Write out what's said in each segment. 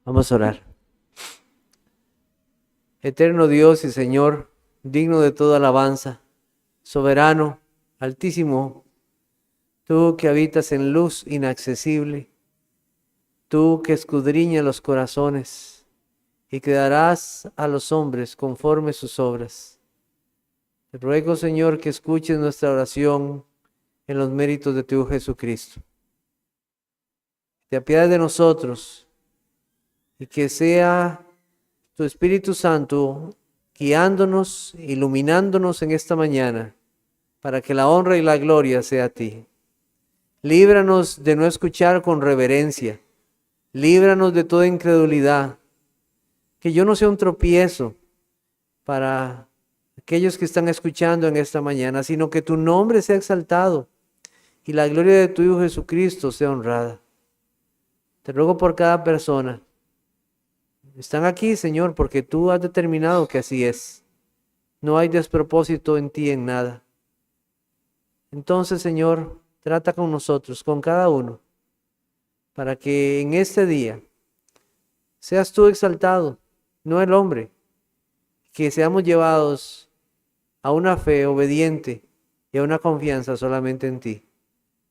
Vamos a orar. Eterno Dios y Señor, digno de toda alabanza, soberano, altísimo, tú que habitas en luz inaccesible, tú que escudriñas los corazones y que darás a los hombres conforme sus obras. Te ruego, Señor, que escuches nuestra oración en los méritos de tu Hijo Jesucristo. Te apiades de nosotros y que sea tu Espíritu Santo guiándonos, iluminándonos en esta mañana, para que la honra y la gloria sea a ti. Líbranos de no escuchar con reverencia, líbranos de toda incredulidad, que yo no sea un tropiezo para aquellos que están escuchando en esta mañana, sino que tu nombre sea exaltado y la gloria de tu Hijo Jesucristo sea honrada. Te ruego por cada persona. Están aquí, Señor, porque tú has determinado que así es. No hay despropósito en ti en nada. Entonces, Señor, trata con nosotros, con cada uno, para que en este día seas tú exaltado, no el hombre, que seamos llevados a una fe obediente y a una confianza solamente en ti.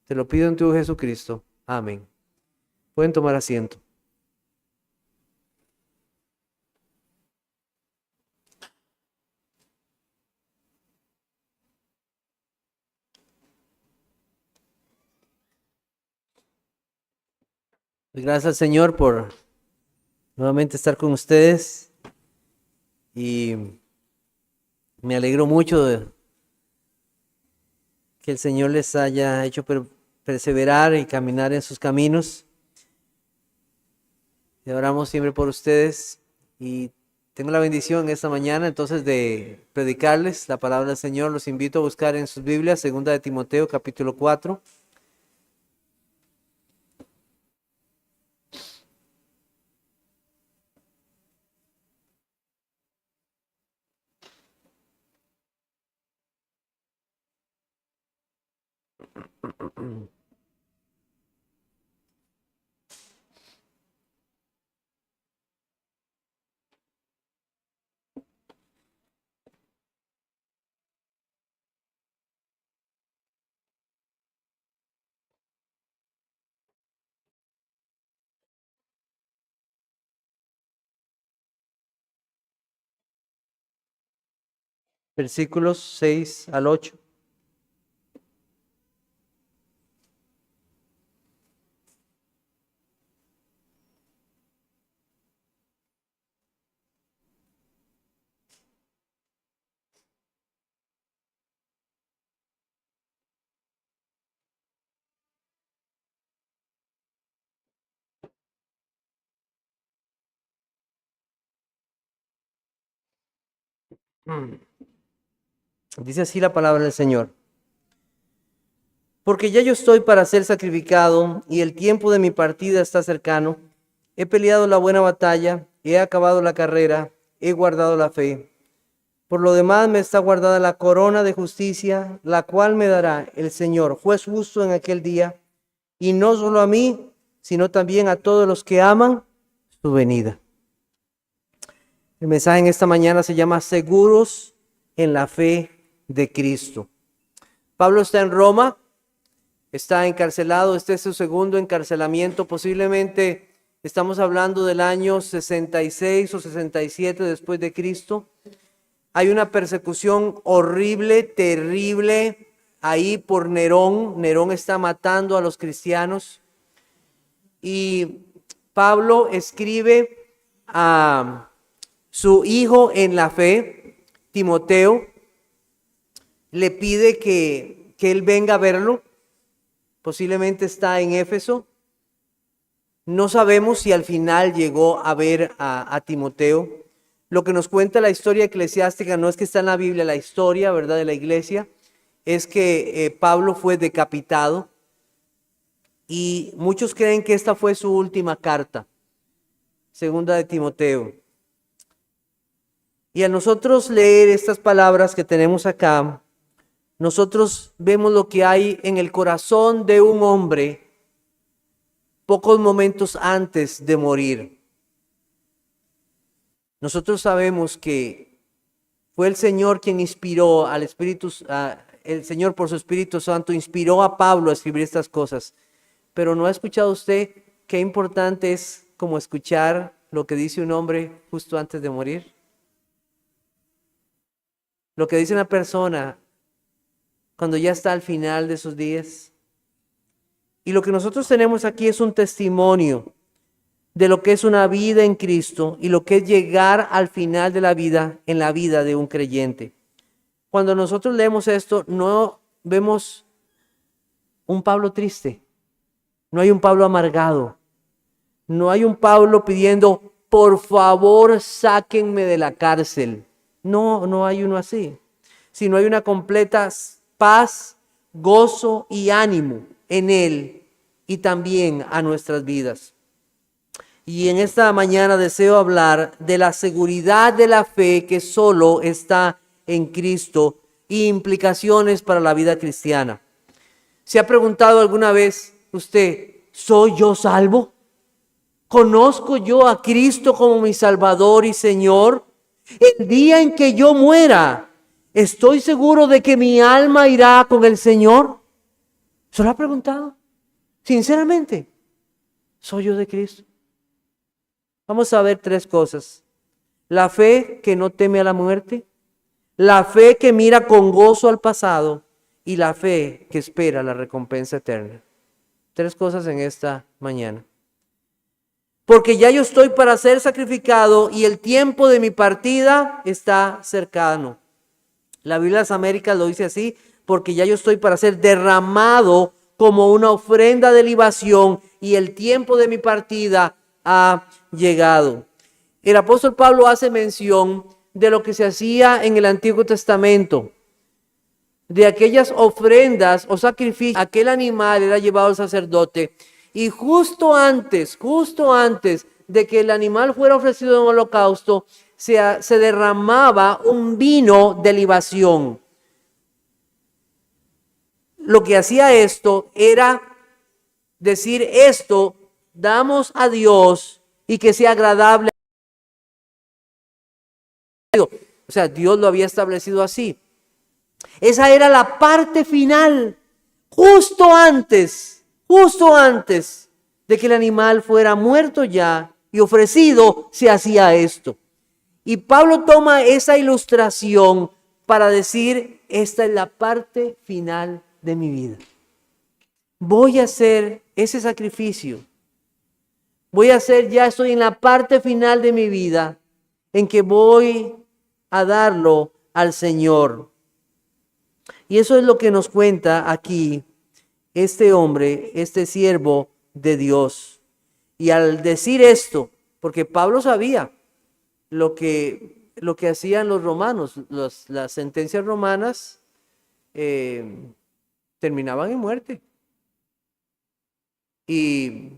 Te lo pido en tu Jesucristo. Amén. Pueden tomar asiento. Gracias al Señor por nuevamente estar con ustedes y me alegro mucho de que el Señor les haya hecho perseverar y caminar en sus caminos. Y oramos siempre por ustedes y tengo la bendición esta mañana entonces de predicarles la palabra del Señor. Los invito a buscar en sus Biblias 2 de Timoteo capítulo 4. Versículos 6 al 8. Dice así la palabra del Señor. Porque ya yo estoy para ser sacrificado y el tiempo de mi partida está cercano. He peleado la buena batalla, he acabado la carrera, he guardado la fe. Por lo demás me está guardada la corona de justicia, la cual me dará el Señor, juez justo en aquel día, y no solo a mí, sino también a todos los que aman su venida. El mensaje en esta mañana se llama Seguros en la fe de Cristo. Pablo está en Roma, está encarcelado, este es su segundo encarcelamiento, posiblemente estamos hablando del año 66 o 67 después de Cristo. Hay una persecución horrible, terrible, ahí por Nerón. Nerón está matando a los cristianos. Y Pablo escribe a su hijo en la fe, Timoteo, le pide que él venga a verlo. Posiblemente está en Éfeso. No sabemos si al final llegó a ver a Timoteo. Lo que nos cuenta la historia eclesiástica no es que está en la Biblia, la historia, ¿verdad?, de la iglesia, es que Pablo fue decapitado y muchos creen que esta fue su última carta, 2 de Timoteo. Y a nosotros leer estas palabras que tenemos acá, nosotros vemos lo que hay en el corazón de un hombre pocos momentos antes de morir. Nosotros sabemos que fue el Señor quien inspiró al el Señor por su Espíritu Santo inspiró a Pablo a escribir estas cosas. Pero ¿no ha escuchado usted qué importante es como escuchar lo que dice un hombre justo antes de morir? Lo que dice una persona cuando ya está al final de sus días. Y lo que nosotros tenemos aquí es un testimonio de lo que es una vida en Cristo y lo que es llegar al final de la vida en la vida de un creyente. Cuando nosotros leemos esto, no vemos un Pablo triste, no hay un Pablo amargado, no hay un Pablo pidiendo, por favor, sáquenme de la cárcel. No hay uno así, sino hay una completa paz, gozo y ánimo en él y también a nuestras vidas. Y en esta mañana deseo hablar de la seguridad de la fe que solo está en Cristo y implicaciones para la vida cristiana. ¿Se ha preguntado alguna vez usted, ¿soy yo salvo? ¿Conozco yo a Cristo como mi Salvador y Señor? El día en que yo muera, ¿estoy seguro de que mi alma irá con el Señor? ¿Se lo ha preguntado? Sinceramente, ¿soy yo de Cristo? Vamos a ver tres cosas. La fe que no teme a la muerte, la fe que mira con gozo al pasado y la fe que espera la recompensa eterna. Tres cosas en esta mañana. Porque ya yo estoy para ser sacrificado y el tiempo de mi partida está cercano. La Biblia de las Américas lo dice así, porque ya yo estoy para ser derramado como una ofrenda de libación y el tiempo de mi partida ha llegado. El apóstol Pablo hace mención de lo que se hacía en el Antiguo Testamento, de aquellas ofrendas o sacrificios. Aquel animal era llevado al sacerdote y justo antes de que el animal fuera ofrecido en holocausto, se derramaba un vino de libación. Lo que hacía esto era decir esto, damos a Dios y que sea agradable. O sea, Dios lo había establecido así. Esa era la parte final, justo antes de que el animal fuera muerto ya y ofrecido, se hacía esto. Y Pablo toma esa ilustración para decir, esta es la parte final de mi vida. Voy a hacer ese sacrificio. Ya estoy en la parte final de mi vida en que voy a darlo al Señor. Y eso es lo que nos cuenta aquí este hombre, este siervo de Dios. Y al decir esto, porque Pablo sabía lo que hacían los romanos, las sentencias romanas terminaban en muerte. Y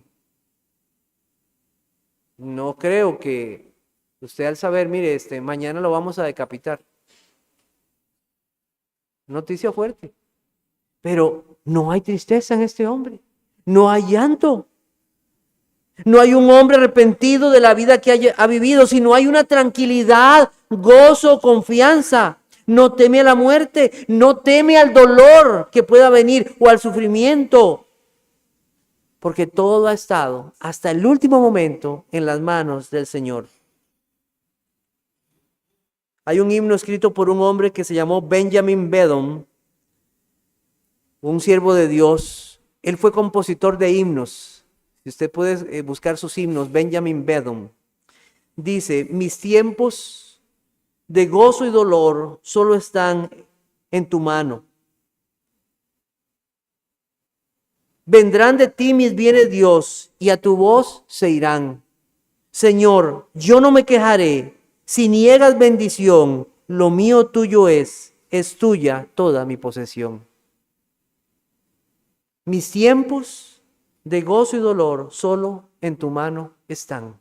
no creo que usted al saber, mire, mañana lo vamos a decapitar. Noticia fuerte. Pero no hay tristeza en este hombre. No hay llanto. No hay un hombre arrepentido de la vida que ha vivido, sino hay una tranquilidad, gozo, confianza. No teme a la muerte, no teme al dolor que pueda venir o al sufrimiento. Porque todo ha estado hasta el último momento en las manos del Señor. Hay un himno escrito por un hombre que se llamó Benjamin Beddome, un siervo de Dios. Él fue compositor de himnos. Si usted puede buscar sus himnos, Benjamin Beddome. Dice, mis tiempos de gozo y dolor solo están en tu mano. Vendrán de ti mis bienes, Dios, y a tu voz se irán. Señor, yo no me quejaré. Si niegas bendición, lo mío tuyo es tuya toda mi posesión. Mis tiempos de gozo y dolor solo en tu mano están.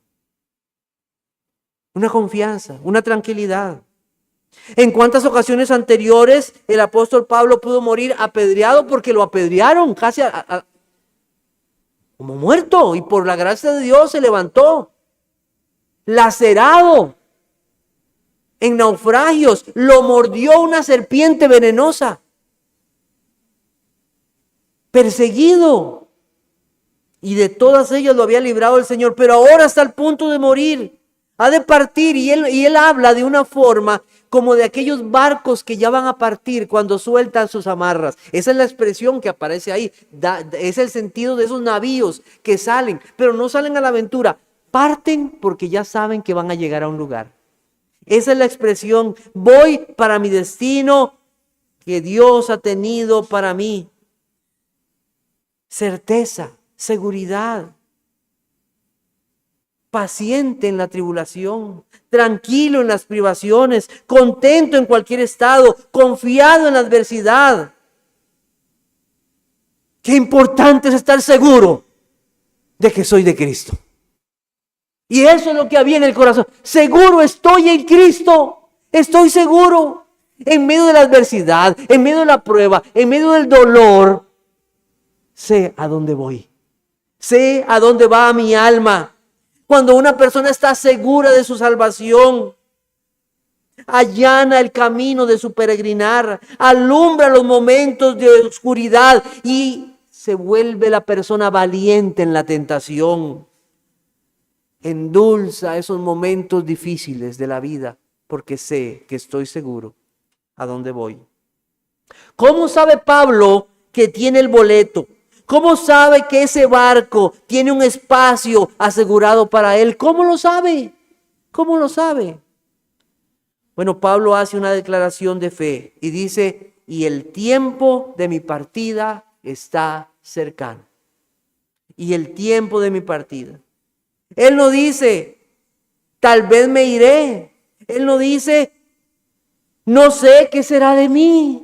Una confianza, una tranquilidad. ¿En cuántas ocasiones anteriores el apóstol Pablo pudo morir apedreado porque lo apedrearon casi como muerto? Y por la gracia de Dios se levantó, lacerado, en naufragios, lo mordió una serpiente venenosa, perseguido, y de todas ellas lo había librado el Señor, pero ahora está al punto de morir, ha de partir, y él habla de una forma como de aquellos barcos que ya van a partir cuando sueltan sus amarras. Esa es la expresión que aparece ahí, es el sentido de esos navíos que salen, pero no salen a la aventura, parten porque ya saben que van a llegar a un lugar. Esa es la expresión, voy para mi destino que Dios ha tenido para mí. Certeza, seguridad, paciente en la tribulación, tranquilo en las privaciones, contento en cualquier estado, confiado en la adversidad. Qué importante es estar seguro de que soy de Cristo. Y eso es lo que había en el corazón. Seguro estoy en Cristo. Estoy seguro. En medio de la adversidad, en medio de la prueba, en medio del dolor, sé a dónde voy. Sé a dónde va mi alma. Cuando una persona está segura de su salvación, allana el camino de su peregrinar, alumbra los momentos de oscuridad y se vuelve la persona valiente en la tentación. Endulza esos momentos difíciles de la vida porque sé que estoy seguro a dónde voy. ¿Cómo sabe Pablo que tiene el boleto? ¿Cómo sabe que ese barco tiene un espacio asegurado para él? ¿Cómo lo sabe? ¿Cómo lo sabe? Bueno, Pablo hace una declaración de fe y dice, y el tiempo de mi partida está cercano. Y el tiempo de mi partida. Él no dice, tal vez me iré. Él no dice, no sé qué será de mí.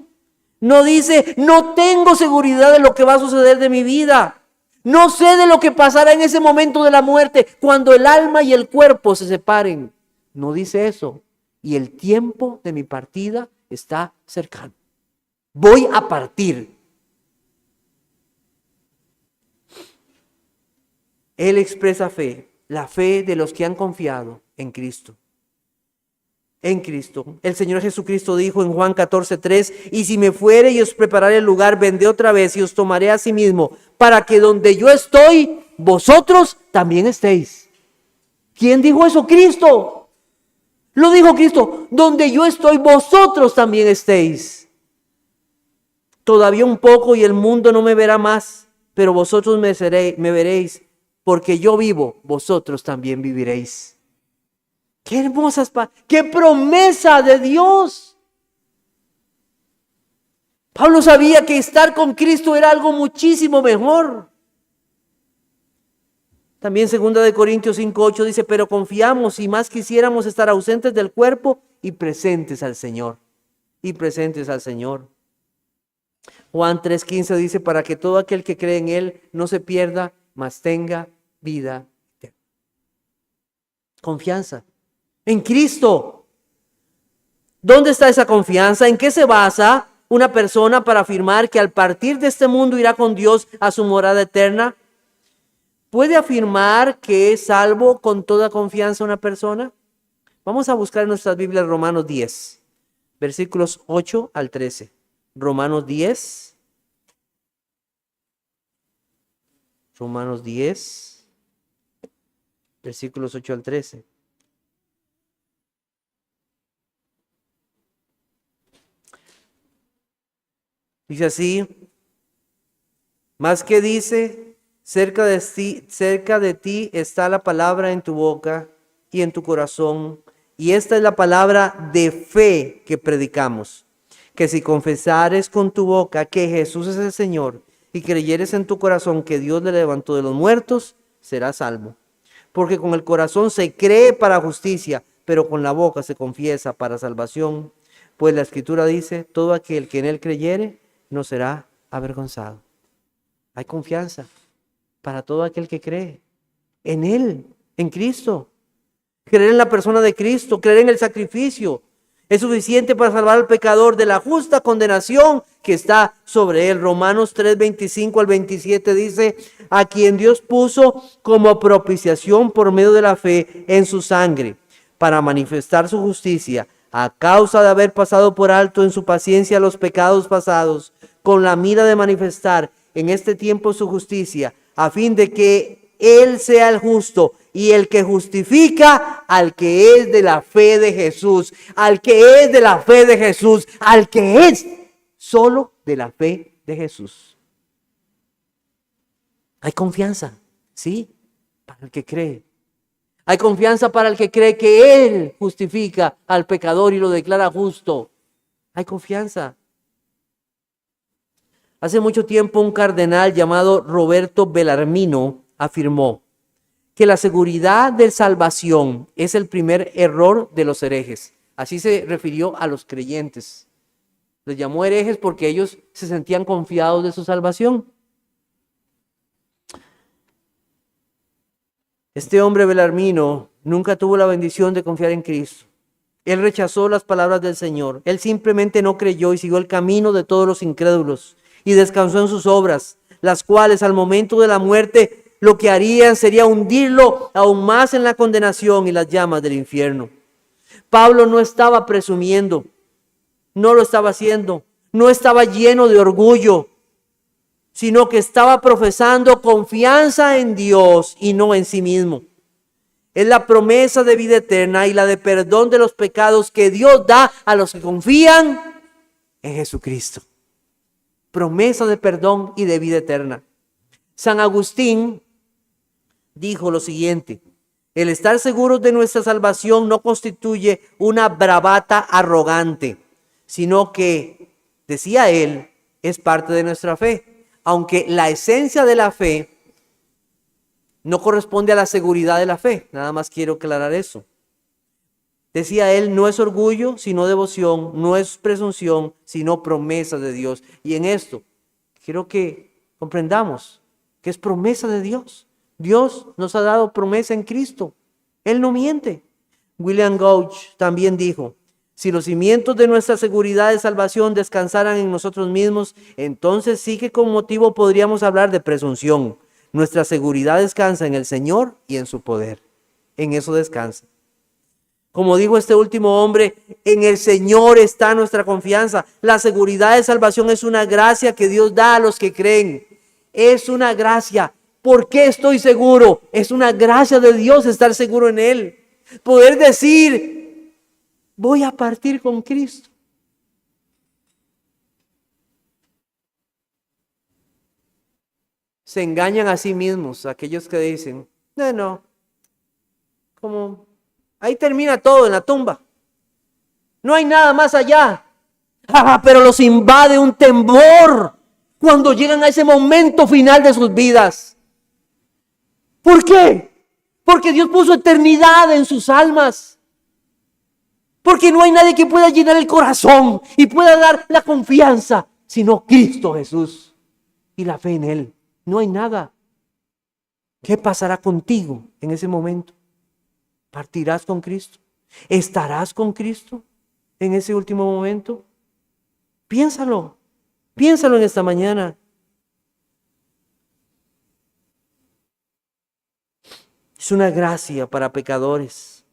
No dice, no tengo seguridad de lo que va a suceder de mi vida. No sé de lo que pasará en ese momento de la muerte, cuando el alma y el cuerpo se separen. No dice eso. Y el tiempo de mi partida está cercano. Voy a partir. Él expresa fe, la fe de los que han confiado en Cristo. En Cristo. El Señor Jesucristo dijo en Juan 14:3, y si me fuere y os prepararé el lugar, vendré otra vez y os tomaré a sí mismo, para que donde yo estoy, vosotros también estéis. ¿Quién dijo eso? Cristo. Lo dijo Cristo, donde yo estoy, vosotros también estéis. Todavía un poco y el mundo no me verá más, pero vosotros me veréis, porque yo vivo, vosotros también viviréis. Qué hermosas, qué promesa de Dios. Pablo sabía que estar con Cristo era algo muchísimo mejor. También 2 Corintios 5:8 dice, pero confiamos y más quisiéramos estar ausentes del cuerpo y presentes al Señor. Y presentes al Señor. Juan 3:15 dice, para que todo aquel que cree en Él no se pierda, mas tenga vida eterna. Confianza en Cristo. ¿Dónde está esa confianza? ¿En qué se basa una persona para afirmar que al partir de este mundo irá con Dios a su morada eterna? ¿Puede afirmar que es salvo con toda confianza una persona? Vamos a buscar en nuestras Biblias Romanos 10, versículos 8 al 13. Romanos 10. Romanos 10, versículos 8 al 13. Dice así, más que dice, cerca de ti está la palabra en tu boca y en tu corazón, y esta es la palabra de fe que predicamos, que si confesares con tu boca que Jesús es el Señor y creyeres en tu corazón que Dios le levantó de los muertos, serás salvo. Porque con el corazón se cree para justicia, pero con la boca se confiesa para salvación. Pues la Escritura dice, todo aquel que en Él creyere no será avergonzado. Hay confianza para todo aquel que cree en Él, en Cristo. Creer en la persona de Cristo, creer en el sacrificio, es suficiente para salvar al pecador de la justa condenación que está sobre él. Romanos 3:25 al 27 dice, a quien Dios puso como propiciación por medio de la fe en su sangre, para manifestar su justicia, a causa de haber pasado por alto en su paciencia los pecados pasados, con la mira de manifestar en este tiempo su justicia, a fin de que Él sea el justo y el que justifica al que es de la fe de Jesús, al que es de la fe de Jesús, al que es solo de la fe de Jesús. Hay confianza, ¿sí? Para el que cree. Hay confianza para el que cree que Él justifica al pecador y lo declara justo. Hay confianza. Hace mucho tiempo un cardenal llamado Roberto Bellarmino afirmó que la seguridad de salvación es el primer error de los herejes. Así se refirió a los creyentes. Les llamó herejes porque ellos se sentían confiados de su salvación. Este hombre Bellarmino nunca tuvo la bendición de confiar en Cristo. Él rechazó las palabras del Señor. Él simplemente no creyó y siguió el camino de todos los incrédulos y descansó en sus obras, las cuales al momento de la muerte lo que harían sería hundirlo aún más en la condenación y las llamas del infierno. Pablo no estaba presumiendo, no lo estaba haciendo, no estaba lleno de orgullo, sino que estaba profesando confianza en Dios y no en sí mismo. Es la promesa de vida eterna y la de perdón de los pecados que Dios da a los que confían en Jesucristo. Promesa de perdón y de vida eterna. San Agustín dijo lo siguiente: el estar seguros de nuestra salvación no constituye una bravata arrogante, sino que, decía él, es parte de nuestra fe. Aunque la esencia de la fe no corresponde a la seguridad de la fe. Nada más quiero aclarar eso. Decía él, no es orgullo, sino devoción, no es presunción, sino promesa de Dios. Y en esto, quiero que comprendamos que es promesa de Dios. Dios nos ha dado promesa en Cristo. Él no miente. William Gouch también dijo, si los cimientos de nuestra seguridad de salvación descansaran en nosotros mismos, entonces sí que con motivo podríamos hablar de presunción. Nuestra seguridad descansa en el Señor y en su poder. En eso descansa. Como dijo este último hombre, en el Señor está nuestra confianza. La seguridad de salvación es una gracia que Dios da a los que creen. Es una gracia. ¿Por qué estoy seguro? Es una gracia de Dios estar seguro en Él. Poder decir, voy a partir con Cristo. Se engañan a sí mismos aquellos que dicen, no, como ahí termina todo en la tumba. No hay nada más allá. Pero los invade un temor cuando llegan a ese momento final de sus vidas. ¿Por qué? Porque Dios puso eternidad en sus almas. Porque no hay nadie que pueda llenar el corazón y pueda dar la confianza, sino Cristo Jesús y la fe en Él. No hay nada. ¿Qué pasará contigo en ese momento? ¿Partirás con Cristo? ¿Estarás con Cristo en ese último momento? Piénsalo. Piénsalo en esta mañana. Es una gracia para pecadores.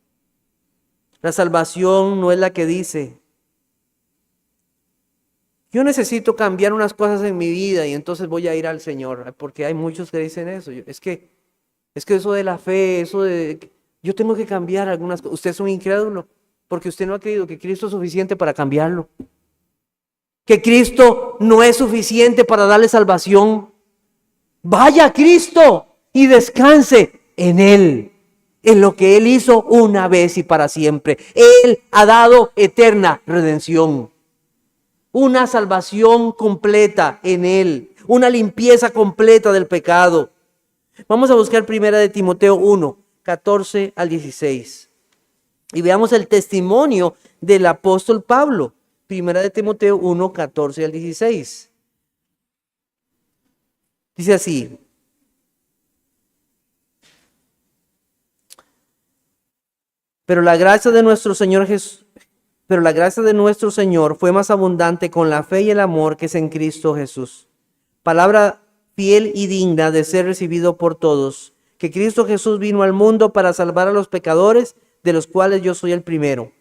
La salvación no es la que dice, yo necesito cambiar unas cosas en mi vida y entonces voy a ir al Señor. Porque hay muchos que dicen eso. Es que eso de la fe, eso de, yo tengo que cambiar algunas cosas. Usted es un incrédulo porque usted no ha creído que Cristo es suficiente para cambiarlo. Que Cristo no es suficiente para darle salvación. Vaya a Cristo y descanse en Él. En lo que Él hizo una vez y para siempre. Él ha dado eterna redención. Una salvación completa en Él. Una limpieza completa del pecado. Vamos a buscar 1 Timoteo 1, 14 al 16. Y veamos el testimonio del apóstol Pablo. 1 Timoteo 1, 14 al 16. Dice así. Pero la gracia de nuestro Señor fue más abundante con la fe y el amor que es en Cristo Jesús. Palabra fiel y digna de ser recibido por todos, que Cristo Jesús vino al mundo para salvar a los pecadores, de los cuales yo soy el primero.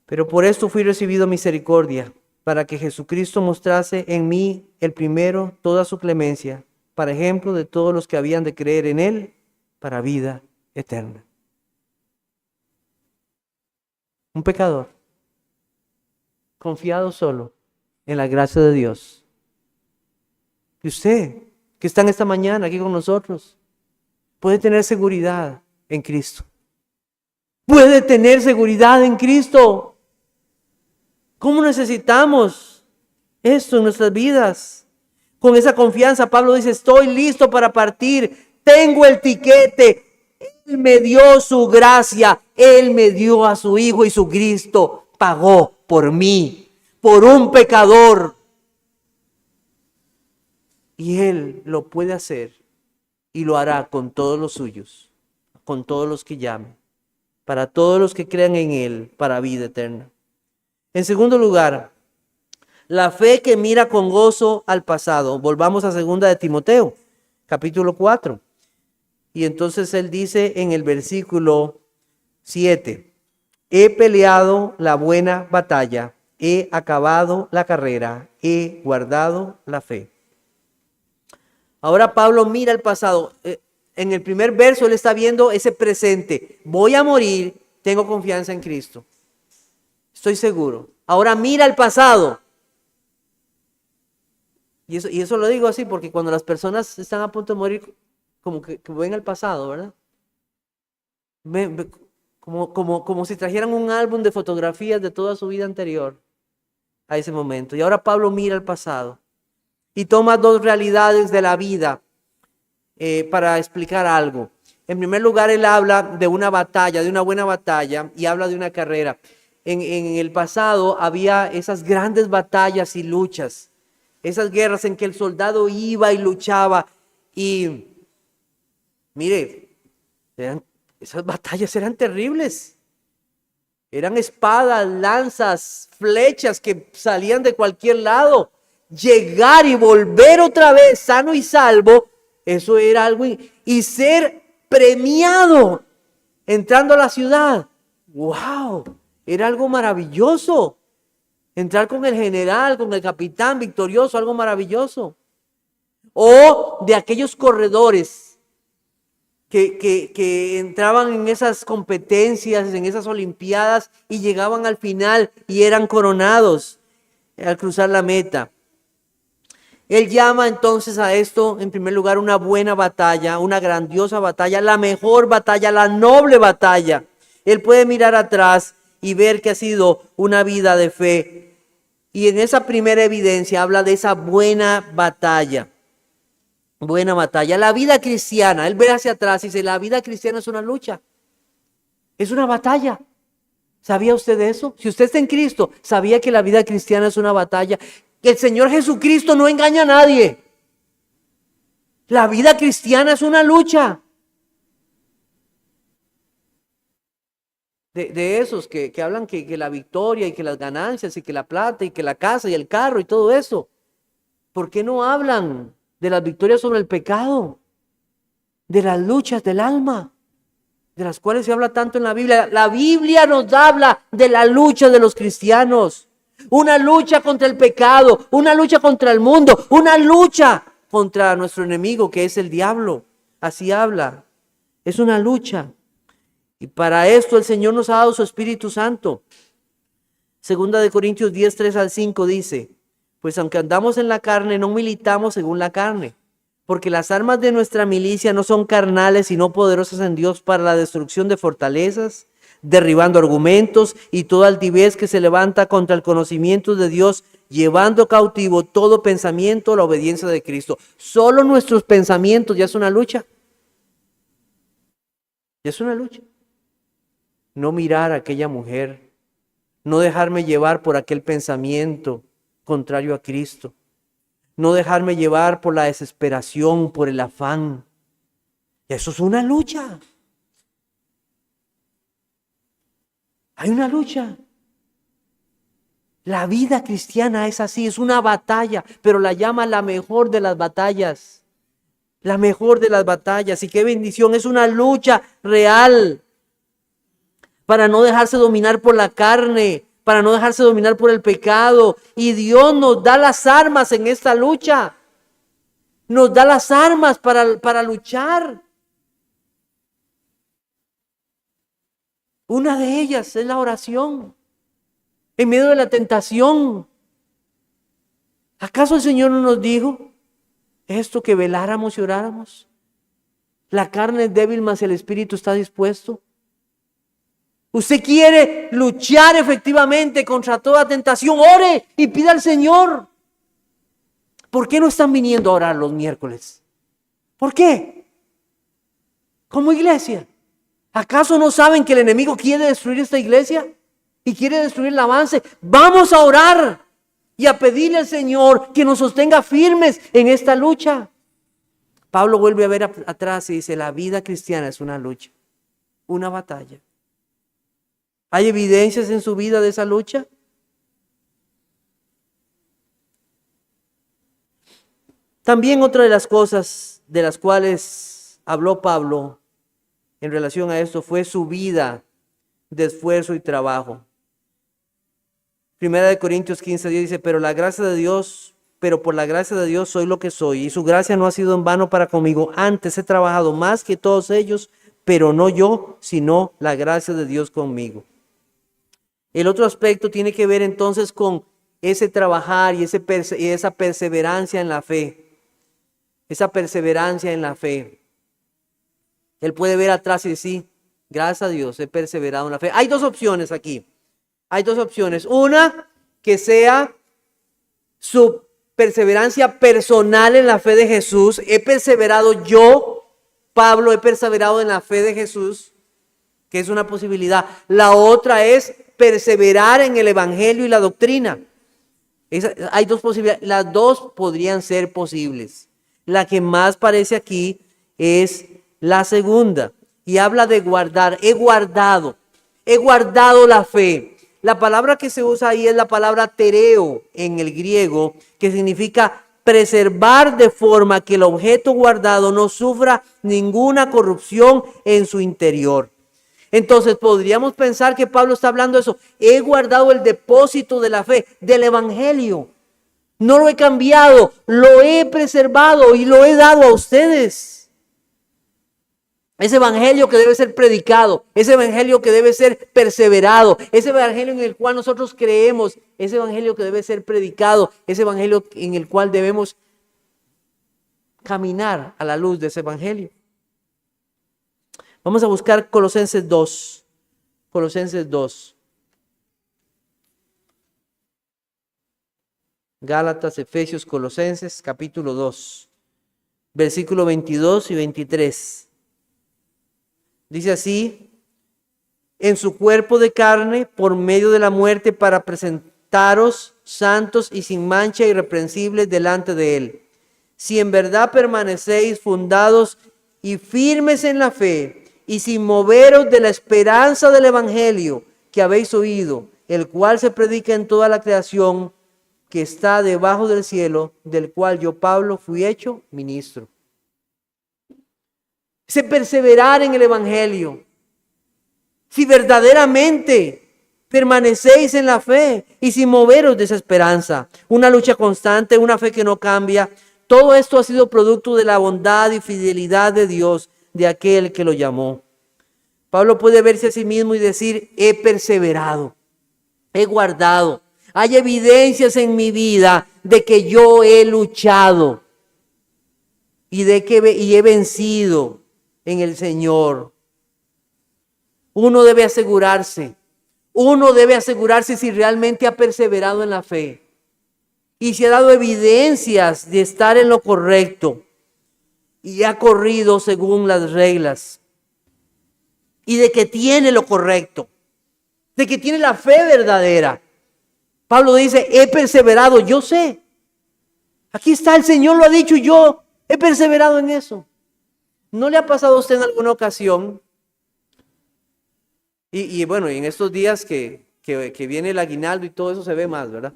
Pero por esto fui recibido misericordia, para que Jesucristo mostrase en mí el primero toda su clemencia, para ejemplo de todos los que habían de creer en él, para vida eterna. Un pecador, confiado solo en la gracia de Dios. Y usted, que está en esta mañana aquí con nosotros, puede tener seguridad en Cristo. Puede tener seguridad en Cristo. ¿Cómo necesitamos esto en nuestras vidas? Con esa confianza, Pablo dice, estoy listo para partir. Tengo el tiquete. Él me dio su gracia. Él me dio a su Hijo y su Cristo pagó por mí, por un pecador. Y Él lo puede hacer y lo hará con todos los suyos, con todos los que llamen, para todos los que crean en Él, para vida eterna. En segundo lugar, la fe que mira con gozo al pasado. Volvamos a 2 de Timoteo, capítulo 4. Y entonces él dice en el versículo 7, he peleado la buena batalla, he acabado la carrera, he guardado la fe. Ahora Pablo mira el pasado. En el primer verso él está viendo ese presente. Voy a morir, tengo confianza en Cristo. Estoy seguro. Ahora mira el pasado. Y eso lo digo así porque cuando las personas están a punto de morir, como que ven el pasado, ¿verdad? Como si trajeran un álbum de fotografías de toda su vida anterior a ese momento. Y ahora Pablo mira el pasado y toma dos realidades de la vida para explicar algo. En primer lugar, él habla de una batalla, de una buena batalla, y habla de una carrera. En el pasado había esas grandes batallas y luchas, esas guerras en que el soldado iba y luchaba. Y mire, esas batallas eran terribles. Eran espadas, lanzas, flechas que salían de cualquier lado. Llegar y volver otra vez sano y salvo, eso era algo. Y ser premiado entrando a la ciudad. ¡Wow! Era algo maravilloso. Entrar con el general, con el capitán victorioso, algo maravilloso. O de aquellos corredores que entraban en esas competencias, en esas olimpiadas y llegaban al final y eran coronados al cruzar la meta. Él llama entonces a esto, en primer lugar, una buena batalla, una grandiosa batalla, la mejor batalla, la noble batalla. Él puede mirar atrás y ver que ha sido una vida de fe. Y en esa primera evidencia habla de esa buena batalla. Buena batalla. La vida cristiana, él ve hacia atrás y dice, la vida cristiana es una lucha. Es una batalla. ¿Sabía usted de eso? Si usted está en Cristo, ¿sabía que la vida cristiana es una batalla? Que el Señor Jesucristo no engaña a nadie. La vida cristiana es una lucha. De esos que hablan que la victoria y que las ganancias y que la plata y que la casa y el carro y todo eso. ¿Por qué no hablan de las victorias sobre el pecado? De las luchas del alma, de las cuales se habla tanto en la Biblia. La Biblia nos habla de la lucha de los cristianos. Una lucha contra el pecado, una lucha contra el mundo, una lucha contra nuestro enemigo que es el diablo. Así habla. Es una lucha. Y para esto el Señor nos ha dado su Espíritu Santo. 2 de Corintios 10, 3 al 5 dice, pues aunque andamos en la carne, no militamos según la carne, porque las armas de nuestra milicia no son carnales, sino poderosas en Dios para la destrucción de fortalezas, derribando argumentos y toda altivez que se levanta contra el conocimiento de Dios, llevando cautivo todo pensamiento a la obediencia de Cristo. Solo nuestros pensamientos ya es una lucha. Ya es una lucha. No mirar a aquella mujer, no dejarme llevar por aquel pensamiento contrario a Cristo, no dejarme llevar por la desesperación, por el afán. Eso es una lucha. Hay una lucha. La vida cristiana es así, es una batalla, pero la llama la mejor de las batallas. La mejor de las batallas. Y qué bendición, es una lucha real. Para no dejarse dominar por la carne, para no dejarse dominar por el pecado. Y Dios nos da las armas en esta lucha. Nos da las armas para luchar. Una de ellas es la oración. En medio de la tentación. ¿Acaso el Señor no nos dijo esto, que veláramos y oráramos? La carne es débil, mas el espíritu está dispuesto. Usted quiere luchar efectivamente contra toda tentación, ore y pida al Señor. ¿Por qué no están viniendo a orar los miércoles? ¿Por qué? Como iglesia. ¿Acaso no saben que el enemigo quiere destruir esta iglesia? Y quiere destruir el avance. Vamos a orar y a pedirle al Señor que nos sostenga firmes en esta lucha. Pablo vuelve a ver atrás y dice, la vida cristiana es una lucha, una batalla. ¿Hay evidencias en su vida de esa lucha? También otra de las cosas de las cuales habló Pablo en relación a esto fue su vida de esfuerzo y trabajo. Primera de Corintios 15:10 dice, pero por la gracia de Dios soy lo que soy, y su gracia no ha sido en vano para conmigo. Antes he trabajado más que todos ellos, pero no yo, sino la gracia de Dios conmigo. El otro aspecto tiene que ver entonces con ese trabajar y esa perseverancia en la fe. Esa perseverancia en la fe. Él puede ver atrás y decir, gracias a Dios, he perseverado en la fe. Hay dos opciones aquí. Hay dos opciones. Una, que sea su perseverancia personal en la fe de Jesús. He perseverado yo, Pablo, he perseverado en la fe de Jesús, que es una posibilidad. La otra es perseverar en el evangelio y la doctrina. Hay dos posibilidades. Las dos podrían ser posibles. La que más parece aquí es la segunda. Y habla de guardar. He guardado la fe. La palabra que se usa ahí es la palabra tereo en el griego, que significa preservar de forma que el objeto guardado no sufra ninguna corrupción en su interior. Entonces podríamos pensar que Pablo está hablando de eso. He guardado el depósito de la fe, del evangelio. No lo he cambiado, lo he preservado y lo he dado a ustedes. Ese evangelio que debe ser predicado, ese evangelio que debe ser perseverado, ese evangelio en el cual nosotros creemos, ese evangelio que debe ser predicado, ese evangelio en el cual debemos caminar a la luz de ese evangelio. Vamos a buscar Colosenses 2. Colosenses 2. Gálatas, Efesios, Colosenses, capítulo 2. Versículo 22 y 23. Dice así, en su cuerpo de carne, por medio de la muerte, para presentaros santos y sin mancha irreprensibles delante de él. Si en verdad permanecéis fundados y firmes en la fe, y sin moveros de la esperanza del evangelio que habéis oído, el cual se predica en toda la creación que está debajo del cielo, del cual yo, Pablo, fui hecho ministro. Ese perseverar en el evangelio. Si verdaderamente permanecéis en la fe y sin moveros de esa esperanza, una lucha constante, una fe que no cambia, todo esto ha sido producto de la bondad y fidelidad de Dios, de aquel que lo llamó. Pablo puede verse a sí mismo y decir, he perseverado, he guardado. Hay evidencias en mi vida de que yo he luchado y he vencido en el Señor. Uno debe asegurarse si realmente ha perseverado en la fe y si ha dado evidencias de estar en lo correcto y ha corrido según las reglas y de que tiene lo correcto, de que tiene la fe verdadera. Pablo dice, he perseverado, yo sé. Aquí está, el Señor lo ha dicho, yo he perseverado en eso. ¿No le ha pasado a usted en alguna ocasión? Y bueno, en estos días que viene el aguinaldo y todo eso se ve más, ¿verdad?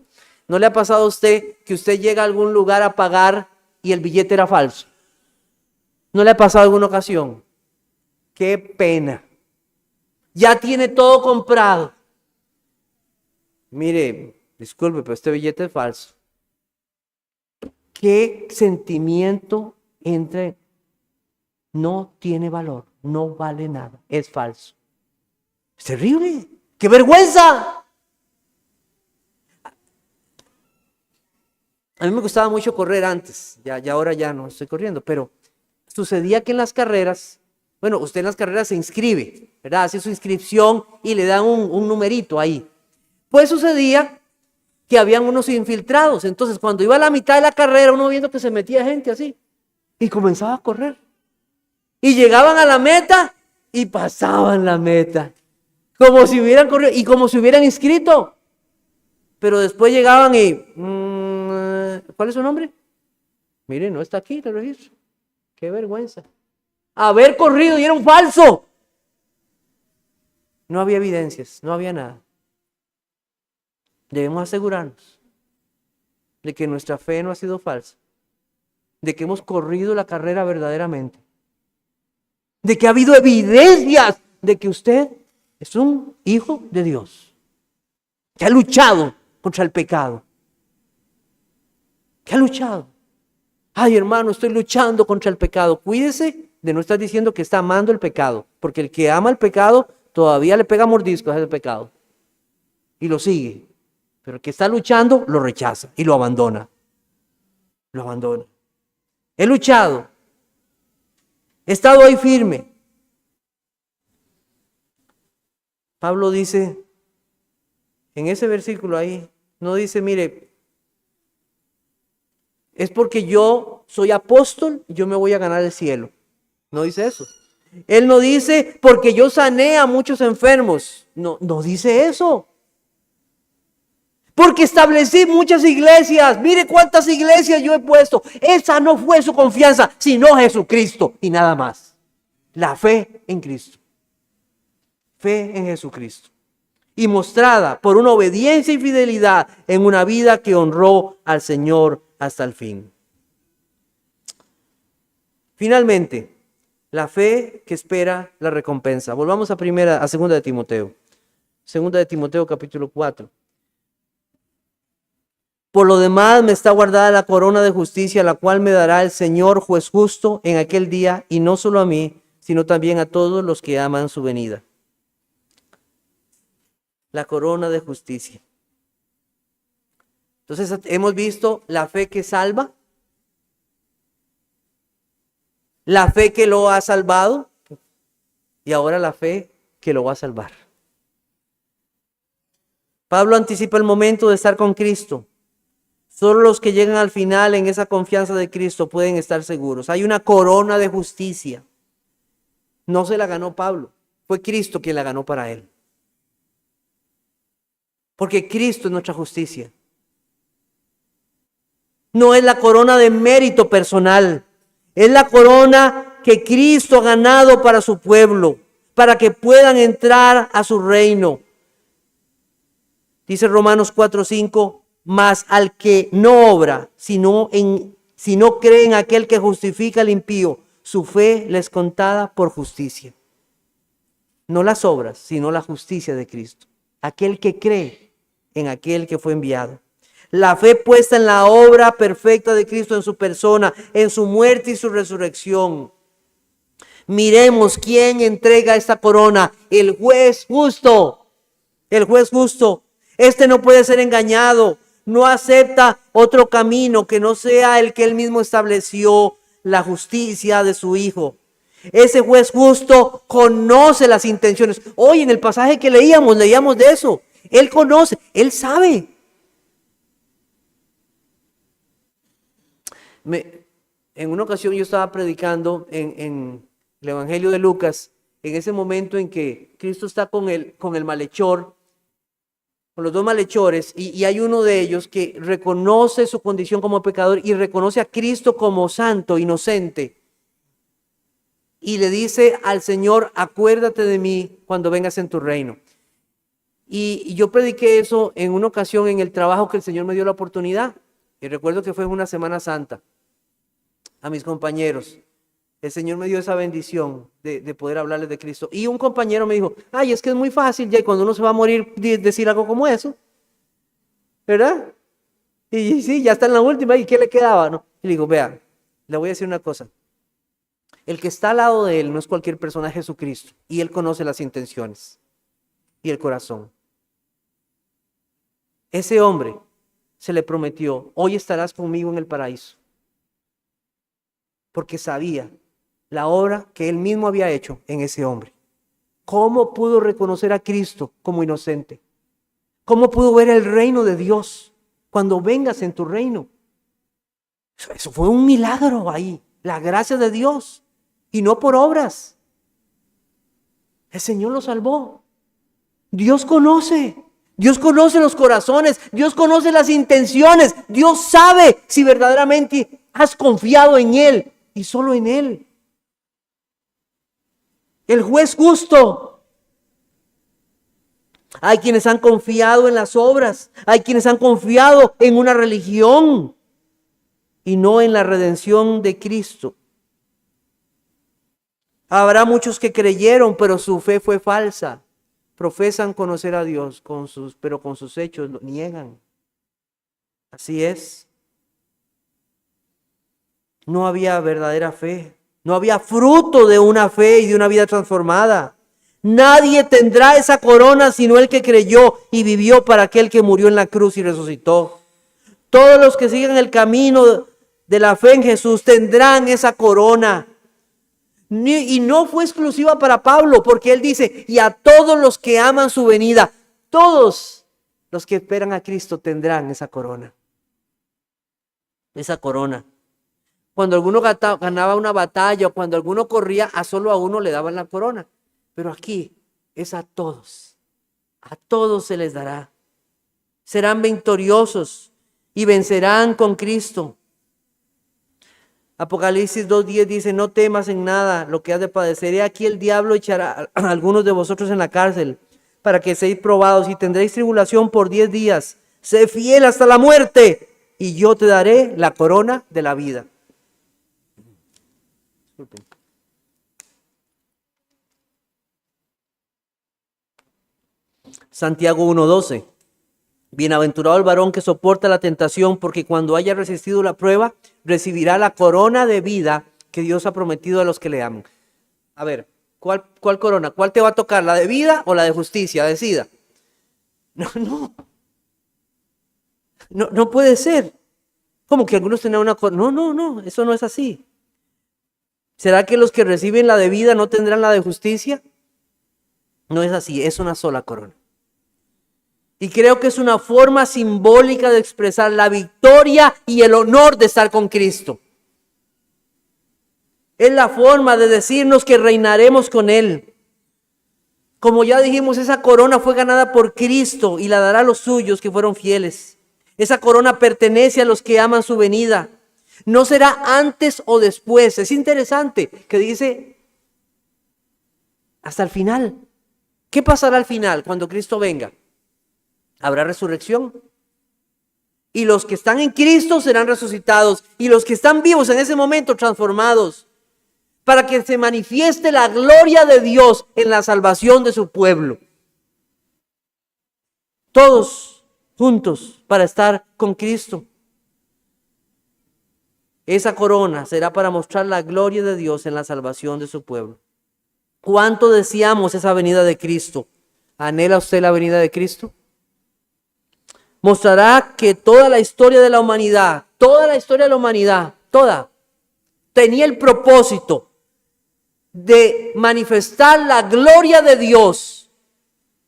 ¿No le ha pasado a usted que usted llega a algún lugar a pagar y el billete era falso? ¿No le ha pasado en alguna ocasión? ¡Qué pena! Ya tiene todo comprado. mire, disculpe, pero este billete es falso. ¿Qué sentimiento entre? No tiene valor, no vale nada, es falso. Es terrible, ¡qué vergüenza! A mí me gustaba mucho correr antes, ya ahora ya no estoy corriendo, pero sucedía que en las carreras, bueno, usted en las carreras se inscribe, ¿verdad? Hace su inscripción y le dan un numerito ahí. Pues sucedía que habían unos infiltrados, entonces cuando iba a la mitad de la carrera, uno viendo que se metía gente así, y comenzaba a correr. Y llegaban a la meta y pasaban la meta, como si hubieran corrido y como si hubieran inscrito. Pero después llegaban y, ¿cuál es su nombre? Mire, no está aquí el registro. Qué vergüenza. Haber corrido y era un falso. No había evidencias, no había nada. Debemos asegurarnos de que nuestra fe no ha sido falsa, de que hemos corrido la carrera verdaderamente, de que ha habido evidencias de que usted es un hijo de Dios, que ha luchado contra el pecado, que ha luchado. Ay, hermano, estoy luchando contra el pecado. Cuídese de no estar diciendo que está amando el pecado, porque el que ama el pecado todavía le pega mordiscos a ese pecado y lo sigue. Pero el que está luchando lo rechaza y lo abandona. Lo abandona. He luchado. He estado ahí firme. Pablo dice, en ese versículo ahí, no dice, mire, es porque yo soy apóstol y yo me voy a ganar el cielo. No dice eso. Él no dice, porque yo sané a muchos enfermos. No dice eso. Porque establecí muchas iglesias. Mire cuántas iglesias yo he puesto. Esa no fue su confianza, sino Jesucristo y nada más. La fe en Cristo. Fe en Jesucristo. Y mostrada por una obediencia y fidelidad en una vida que honró al Señor hasta el fin. Finalmente, la fe que espera la recompensa. Volvamos a segunda de Timoteo. Segunda de Timoteo capítulo 4. Por lo demás me está guardada la corona de justicia, la cual me dará el Señor juez justo en aquel día, y no solo a mí, sino también a todos los que aman su venida. La corona de justicia. Entonces hemos visto la fe que salva, la fe que lo ha salvado y ahora la fe que lo va a salvar. Pablo anticipa el momento de estar con Cristo. Solo los que llegan al final en esa confianza de Cristo pueden estar seguros. Hay una corona de justicia. No se la ganó Pablo, fue Cristo quien la ganó para él. Porque Cristo es nuestra justicia. No es la corona de mérito personal, es la corona que Cristo ha ganado para su pueblo, para que puedan entrar a su reino. Dice Romanos 4:5, mas al que no obra, sino cree en aquel que justifica al impío, su fe le es contada por justicia. No las obras, sino la justicia de Cristo. Aquel que cree en aquel que fue enviado. La fe puesta en la obra perfecta de Cristo en su persona, en su muerte y su resurrección. Miremos quién entrega esta corona, el juez justo. El juez justo. Este no puede ser engañado, no acepta otro camino que no sea el que él mismo estableció, la justicia de su Hijo. Ese juez justo conoce las intenciones. Hoy en el pasaje que leíamos de eso. Él conoce, él sabe. En una ocasión yo estaba predicando en el Evangelio de Lucas, en ese momento en que Cristo está con el malhechor, con los dos malhechores, y hay uno de ellos que reconoce su condición como pecador y reconoce a Cristo como santo, inocente. Y le dice al Señor, acuérdate de mí cuando vengas en tu reino. Y yo prediqué eso en una ocasión en el trabajo que el Señor me dio la oportunidad. Y recuerdo que fue en una Semana Santa. A mis compañeros. El Señor me dio esa bendición de poder hablarles de Cristo. Y un compañero me dijo, ay, es que es muy fácil ya cuando uno se va a morir decir algo como eso. ¿verdad? Y sí, ya está en la última, ¿y qué le quedaba? ¿No? Y le digo, vea, le voy a decir una cosa. El que está al lado de él no es cualquier persona, es Jesucristo. Y él conoce las intenciones y el corazón. Ese hombre se le prometió, hoy estarás conmigo en el paraíso. Porque sabía la obra que él mismo había hecho en ese hombre. ¿Cómo pudo reconocer a Cristo como inocente? ¿Cómo pudo ver el reino de Dios cuando vengas en tu reino? Eso fue un milagro ahí, la gracia de Dios, y no por obras. El Señor lo salvó. Dios conoce los corazones, Dios conoce las intenciones, Dios sabe si verdaderamente has confiado en Él y solo en Él. El juez justo. Hay quienes han confiado en las obras, hay quienes han confiado en una religión y no en la redención de Cristo. Habrá muchos que creyeron, pero su fe fue falsa. Profesan conocer a Dios, pero con sus hechos lo niegan. Así es. No había verdadera fe. No había fruto de una fe y de una vida transformada. Nadie tendrá esa corona sino el que creyó y vivió para aquel que murió en la cruz y resucitó. Todos los que sigan el camino de la fe en Jesús tendrán esa corona. Y no fue exclusiva para Pablo, porque él dice, y a todos los que aman su venida, todos los que esperan a Cristo tendrán esa corona. Esa corona. Cuando alguno ganaba una batalla o cuando alguno corría, solo a uno le daban la corona. Pero aquí es a todos se les dará. Serán victoriosos y vencerán con Cristo. Apocalipsis 2:10 dice, no temas en nada lo que has de padecer. He aquí el diablo echará a algunos de vosotros en la cárcel para que seáis probados y tendréis tribulación por 10 días. Sé fiel hasta la muerte y yo te daré la corona de la vida. Disculpen. Santiago 1:12. Bienaventurado el varón que soporta la tentación, porque cuando haya resistido la prueba, recibirá la corona de vida que Dios ha prometido a los que le aman. A ver, ¿cuál corona? ¿Cuál te va a tocar? ¿La de vida o la de justicia? Decida. No puede ser. Como que algunos tendrán una corona. No, eso no es así. ¿Será que los que reciben la de vida no tendrán la de justicia? No es así, es una sola corona. Y creo que es una forma simbólica de expresar la victoria y el honor de estar con Cristo. Es la forma de decirnos que reinaremos con Él. Como ya dijimos, esa corona fue ganada por Cristo y la dará a los suyos que fueron fieles. Esa corona pertenece a los que aman su venida. No será antes o después. Es interesante que dice hasta el final. ¿Qué pasará al final cuando Cristo venga? Habrá resurrección. Y los que están en Cristo serán resucitados. Y los que están vivos en ese momento transformados. Para que se manifieste la gloria de Dios en la salvación de su pueblo. Todos juntos para estar con Cristo. Esa corona será para mostrar la gloria de Dios en la salvación de su pueblo. ¿Cuánto deseamos esa venida de Cristo? ¿Anhela usted la venida de Cristo? Mostrará que toda la historia de la humanidad, tenía el propósito de manifestar la gloria de Dios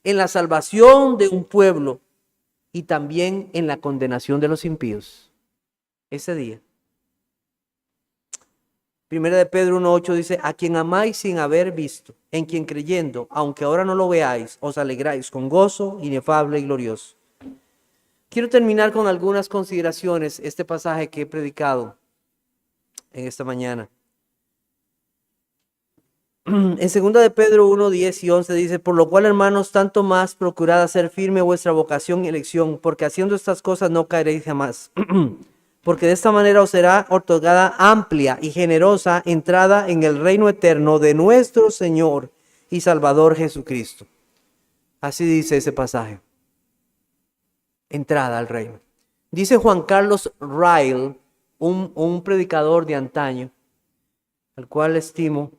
en la salvación de un pueblo y también en la condenación de los impíos. Ese día. Primera de Pedro 1:8 dice, a quien amáis sin haber visto, en quien creyendo, aunque ahora no lo veáis, os alegráis con gozo inefable y glorioso. Quiero terminar con algunas consideraciones, este pasaje que he predicado en esta mañana. En 2 de Pedro 1:10 y 11 dice, por lo cual, hermanos, tanto más procurad hacer firme vuestra vocación y elección, porque haciendo estas cosas no caeréis jamás. Porque de esta manera os será otorgada amplia y generosa entrada en el reino eterno de nuestro Señor y Salvador Jesucristo. Así dice ese pasaje. entrada al reino. Dice Juan Carlos Ryle, un predicador de antaño, al cual estimo,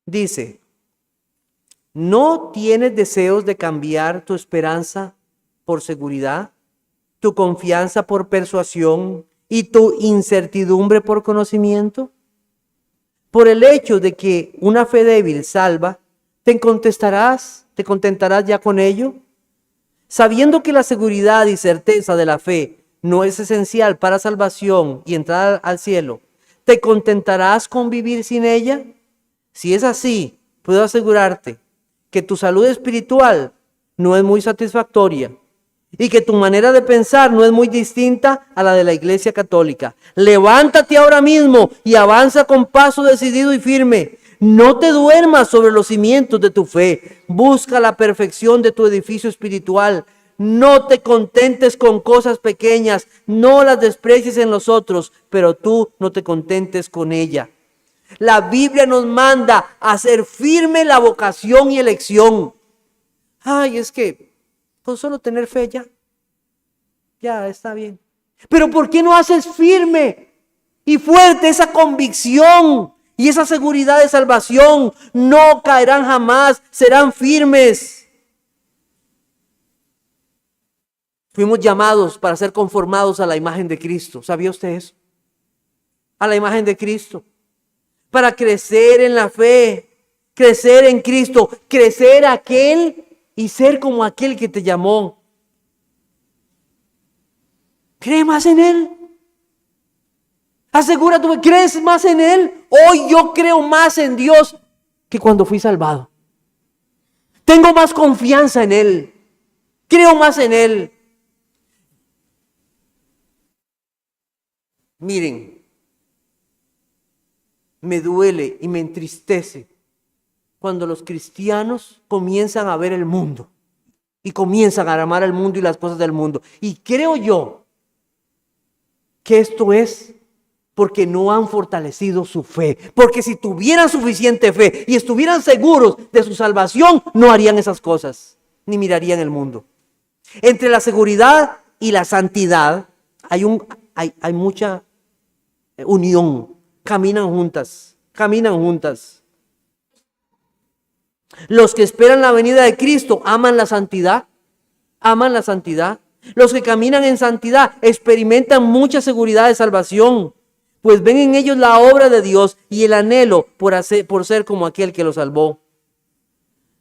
dice: ¿no tienes deseos de cambiar tu esperanza por seguridad, tu confianza por persuasión y tu incertidumbre por conocimiento? Por el hecho de que una fe débil salva, ¿te contentarás ya con ello? Sabiendo que la seguridad y certeza de la fe no es esencial para salvación y entrar al cielo, ¿te contentarás con vivir sin ella? Si es así, puedo asegurarte que tu salud espiritual no es muy satisfactoria y que tu manera de pensar no es muy distinta a la de la Iglesia Católica. Levántate ahora mismo y avanza con paso decidido y firme. No te duermas sobre los cimientos de tu fe. Busca la perfección de tu edificio espiritual. No te contentes con cosas pequeñas. No las desprecies en los otros, pero tú no te contentes con ella. La Biblia nos manda a hacer firme la vocación y elección. Ay, es que con solo tener fe ya está bien. Pero ¿por qué no haces firme y fuerte esa convicción y esa seguridad de salvación? No caerán jamás, serán firmes. Fuimos llamados para ser conformados a la imagen de Cristo. ¿Sabía usted eso? A la imagen de Cristo. Para crecer en la fe, crecer en Cristo, crecer aquel y ser como aquel que te llamó. ¿Cree más en Él? Asegúrate, ¿crees más en Él? Hoy yo creo más en Dios que cuando fui salvado. Tengo más confianza en Él. Creo más en Él. Miren, me duele y me entristece cuando los cristianos comienzan a ver el mundo y comienzan a amar el mundo y las cosas del mundo. Y creo yo que esto es porque no han fortalecido su fe. Porque si tuvieran suficiente fe y estuvieran seguros de su salvación, no harían esas cosas, ni mirarían el mundo. Entre la seguridad y la santidad hay mucha unión. Caminan juntas. Los que esperan la venida de Cristo aman la santidad. Los que caminan en santidad experimentan mucha seguridad de salvación, pues ven en ellos la obra de Dios y el anhelo por ser como aquel que los salvó.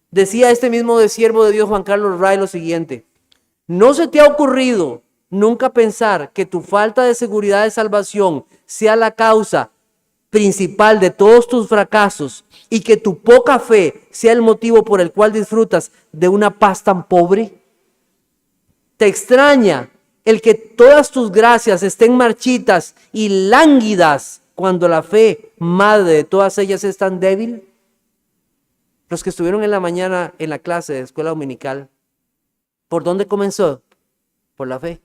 Decía este mismo siervo de Dios, Juan Carlos Ray, lo siguiente: ¿no se te ha ocurrido nunca pensar que tu falta de seguridad de salvación sea la causa principal de todos tus fracasos y que tu poca fe sea el motivo por el cual disfrutas de una paz tan pobre? ¿Te extraña el que todas tus gracias estén marchitas y lánguidas cuando la fe, madre de todas ellas, es tan débil? Los que estuvieron en la mañana en la clase de escuela dominical, ¿por dónde comenzó? Por la fe.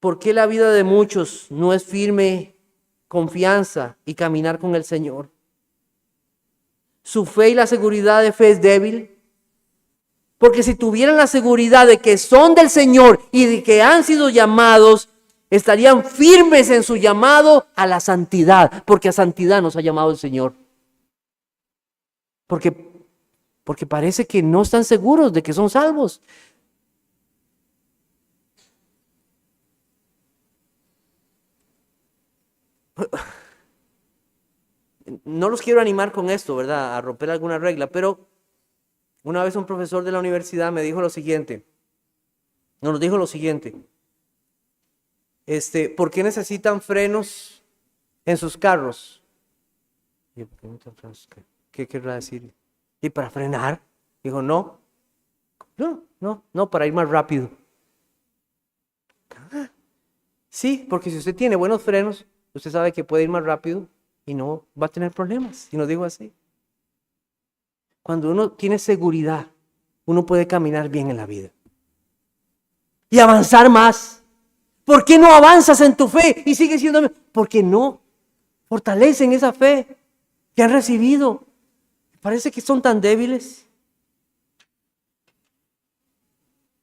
¿Por qué la vida de muchos no es firme confianza y caminar con el Señor? ¿Su fe y la seguridad de fe es débil? Porque si tuvieran la seguridad de que son del Señor y de que han sido llamados, estarían firmes en su llamado a la santidad, porque a santidad nos ha llamado el Señor. Porque parece que no están seguros de que son salvos. No los quiero animar con esto, ¿verdad? A romper alguna regla, pero una vez un profesor de la universidad me dijo lo siguiente. Nos dijo lo siguiente. ¿Por qué necesitan frenos en sus carros? ¿Qué querrá decir? ¿Y para frenar? Dijo, no, para ir más rápido. Sí, porque si usted tiene buenos frenos, usted sabe que puede ir más rápido y no va a tener problemas. Y nos dijo así. Cuando uno tiene seguridad, uno puede caminar bien en la vida. Y avanzar más. ¿Por qué no avanzas en tu fe y sigues siendo? Porque no fortalecen esa fe que han recibido. Parece que son tan débiles.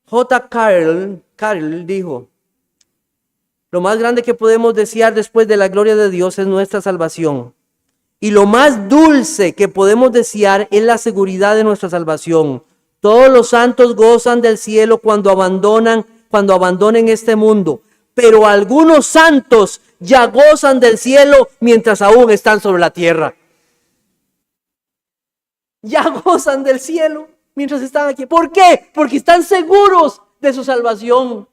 J. Carroll dijo: lo más grande que podemos desear después de la gloria de Dios es nuestra salvación. Y lo más dulce que podemos desear es la seguridad de nuestra salvación. Todos los santos gozan del cielo cuando abandonen este mundo. Pero algunos santos ya gozan del cielo mientras aún están sobre la tierra. Ya gozan del cielo mientras están aquí. ¿Por qué? Porque están seguros de su salvación.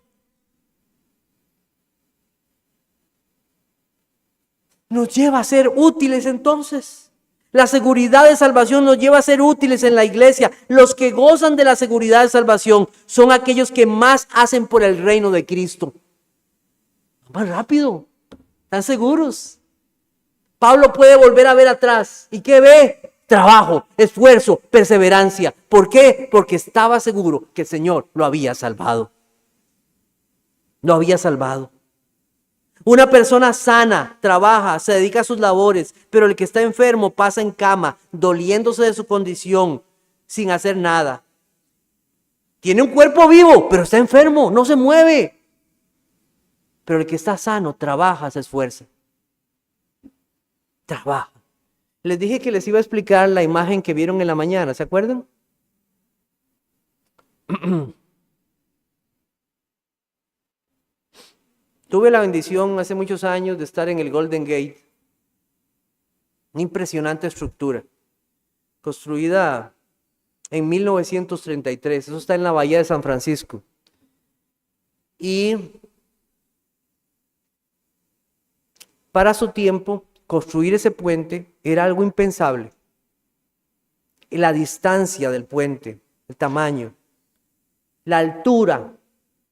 Nos lleva a ser útiles entonces. La seguridad de salvación nos lleva a ser útiles en la iglesia. Los que gozan de la seguridad de salvación son aquellos que más hacen por el reino de Cristo. Más rápido, están seguros. Pablo puede volver a ver atrás. ¿Y qué ve? Trabajo, esfuerzo, perseverancia. ¿Por qué? Porque estaba seguro que el Señor lo había salvado. Lo había salvado. Una persona sana, trabaja, se dedica a sus labores, pero el que está enfermo pasa en cama, doliéndose de su condición, sin hacer nada. Tiene un cuerpo vivo, pero está enfermo, no se mueve. Pero el que está sano, trabaja, se esfuerza. Trabaja. Les dije que les iba a explicar la imagen que vieron en la mañana, ¿se acuerdan? Tuve la bendición hace muchos años de estar en el Golden Gate. Una impresionante estructura, construida en 1933. Eso está en la bahía de San Francisco. Y para su tiempo, construir ese puente era algo impensable. La distancia del puente, el tamaño, la altura,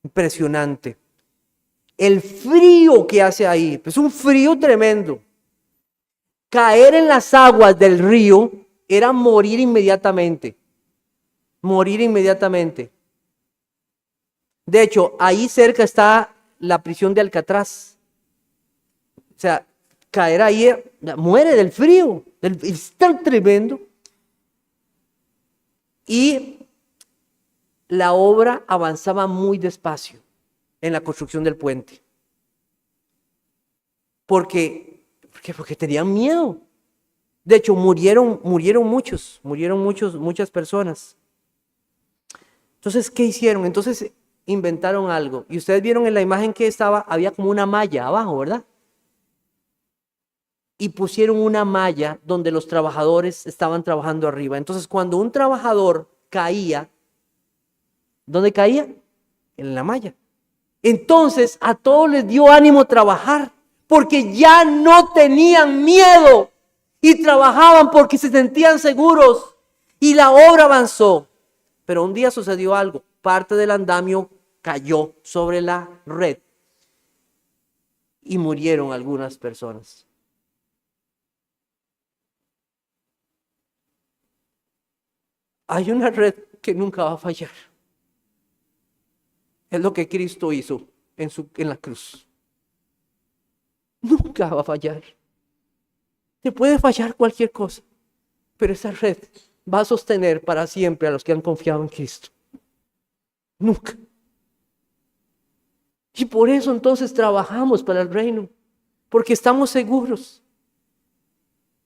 impresionante. El frío que hace ahí, pues un frío tremendo. Caer en las aguas del río era morir inmediatamente. Morir inmediatamente. De hecho, ahí cerca está la prisión de Alcatraz. O sea, caer ahí, muere del frío. Es tan tremendo. Y la obra avanzaba muy despacio en la construcción del puente. Porque tenían miedo. De hecho, murieron muchas personas. Entonces, ¿qué hicieron? Entonces inventaron algo. Y ustedes vieron en la imagen que había como una malla abajo, ¿verdad? Y pusieron una malla donde los trabajadores estaban trabajando arriba. Entonces, cuando un trabajador caía, ¿dónde caía? En la malla. Entonces a todos les dio ánimo trabajar, porque ya no tenían miedo y trabajaban porque se sentían seguros y la obra avanzó. Pero un día sucedió algo, parte del andamio cayó sobre la red y murieron algunas personas. Hay una red que nunca va a fallar. Es lo que Cristo hizo en la cruz. Nunca va a fallar. Te puede fallar cualquier cosa, pero esa red va a sostener para siempre a los que han confiado en Cristo. Nunca. Y por eso entonces trabajamos para el reino, porque estamos seguros.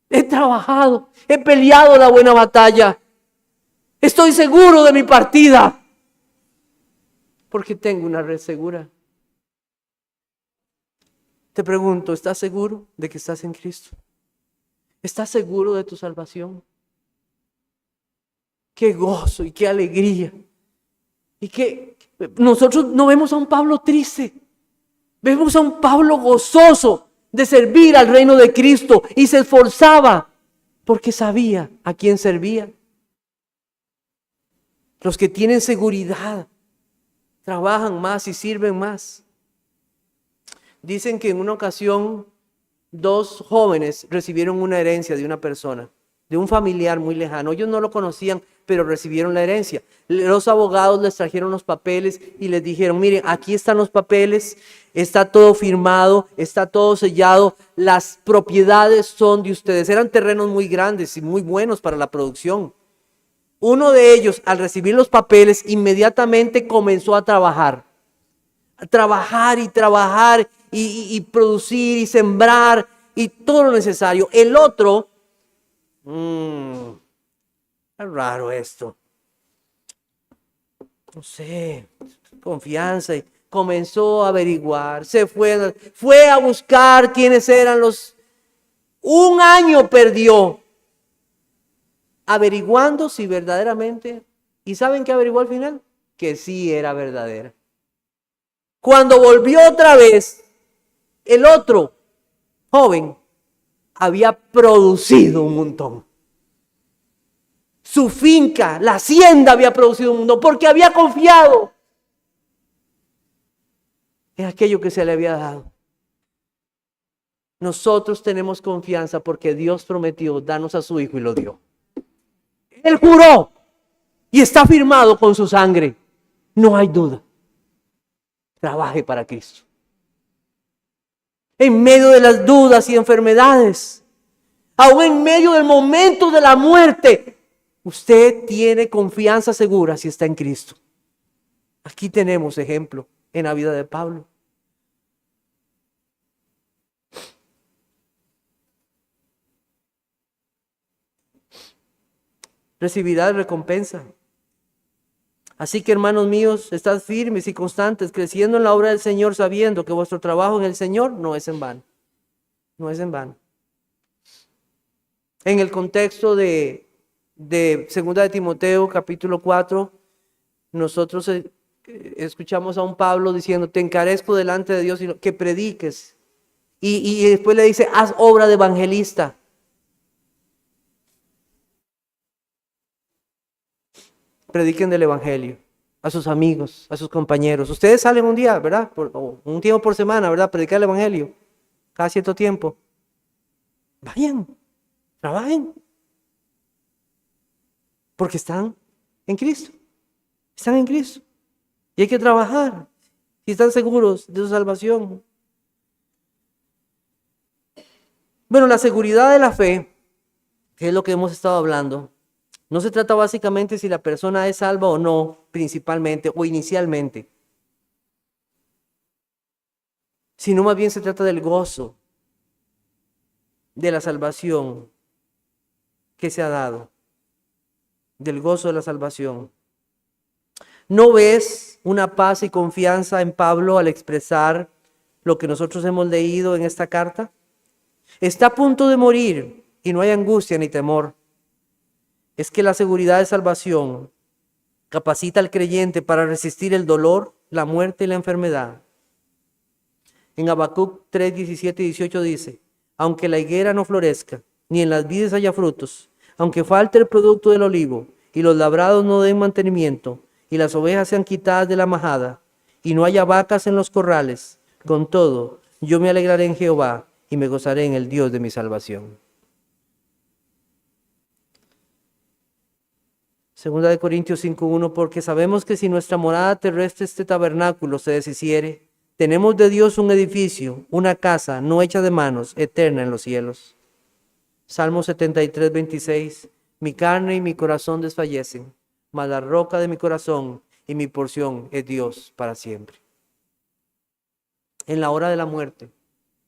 He trabajado, he peleado la buena batalla. Estoy seguro de mi partida. Porque tengo una red segura. Te pregunto, ¿estás seguro de que estás en Cristo? ¿Estás seguro de tu salvación? Qué gozo y qué alegría. Y que nosotros no vemos a un Pablo triste. Vemos a un Pablo gozoso de servir al reino de Cristo y se esforzaba porque sabía a quién servía. Los que tienen seguridad trabajan más y sirven más. Dicen que en una ocasión 2 jóvenes recibieron una herencia de una persona, de un familiar muy lejano. Ellos no lo conocían, pero recibieron la herencia. Los abogados les trajeron los papeles y les dijeron: miren, aquí están los papeles, está todo firmado, está todo sellado, las propiedades son de ustedes. Eran terrenos muy grandes y muy buenos para la producción. Uno de ellos, al recibir los papeles, inmediatamente comenzó a trabajar. A trabajar y trabajar y producir y sembrar y todo lo necesario. El otro, es raro esto. No sé, confianza. Y comenzó a averiguar, fue a buscar quiénes eran los... Un año perdió averiguando si verdaderamente... ¿Y saben qué averiguó al final? Que sí era verdadera. Cuando volvió otra vez, el otro joven había producido un montón. Su finca, la hacienda había producido un montón porque había confiado en aquello que se le había dado. Nosotros tenemos confianza porque Dios prometió darnos a su Hijo y lo dio. Él juró y está firmado con su sangre. No hay duda. Trabaje para Cristo. En medio de las dudas y enfermedades, aún en medio del momento de la muerte, usted tiene confianza segura si está en Cristo. Aquí tenemos ejemplo en la vida de Pablo. Recibirá recompensa. Así que, hermanos míos, estad firmes y constantes, creciendo en la obra del Señor, sabiendo que vuestro trabajo en el Señor no es en vano. No es en vano. En el contexto de 2 de Timoteo, capítulo 4, nosotros escuchamos a un Pablo diciendo, te encarezco delante de Dios que prediques. Y después le dice, haz obra de evangelista. Prediquen del evangelio a sus amigos, a sus compañeros. Ustedes salen un día, ¿verdad? Un tiempo por semana, ¿verdad? Predicar el evangelio. Cada cierto tiempo. Vayan, trabajen. Porque están en Cristo. Están en Cristo. Y hay que trabajar. Si están seguros de su salvación. Bueno, la seguridad de la fe, que es lo que hemos estado hablando, no se trata básicamente si la persona es salva o no, principalmente o inicialmente, sino más bien se trata del gozo de la salvación que se ha dado, del gozo de la salvación. ¿No ves una paz y confianza en Pablo al expresar lo que nosotros hemos leído en esta carta? Está a punto de morir y no hay angustia ni temor. Es que la seguridad de salvación capacita al creyente para resistir el dolor, la muerte y la enfermedad. En Habacuc 3, 17 y 18 dice, aunque la higuera no florezca, ni en las vides haya frutos, aunque falte el producto del olivo, y los labrados no den mantenimiento, y las ovejas sean quitadas de la majada, y no haya vacas en los corrales, con todo, yo me alegraré en Jehová, y me gozaré en el Dios de mi salvación. Segunda de Corintios 5:1, porque sabemos que si nuestra morada terrestre, este tabernáculo, se deshiciere, tenemos de Dios un edificio, una casa no hecha de manos, eterna en los cielos. Salmo 73:26, mi carne y mi corazón desfallecen, mas la roca de mi corazón y mi porción es Dios para siempre. En la hora de la muerte,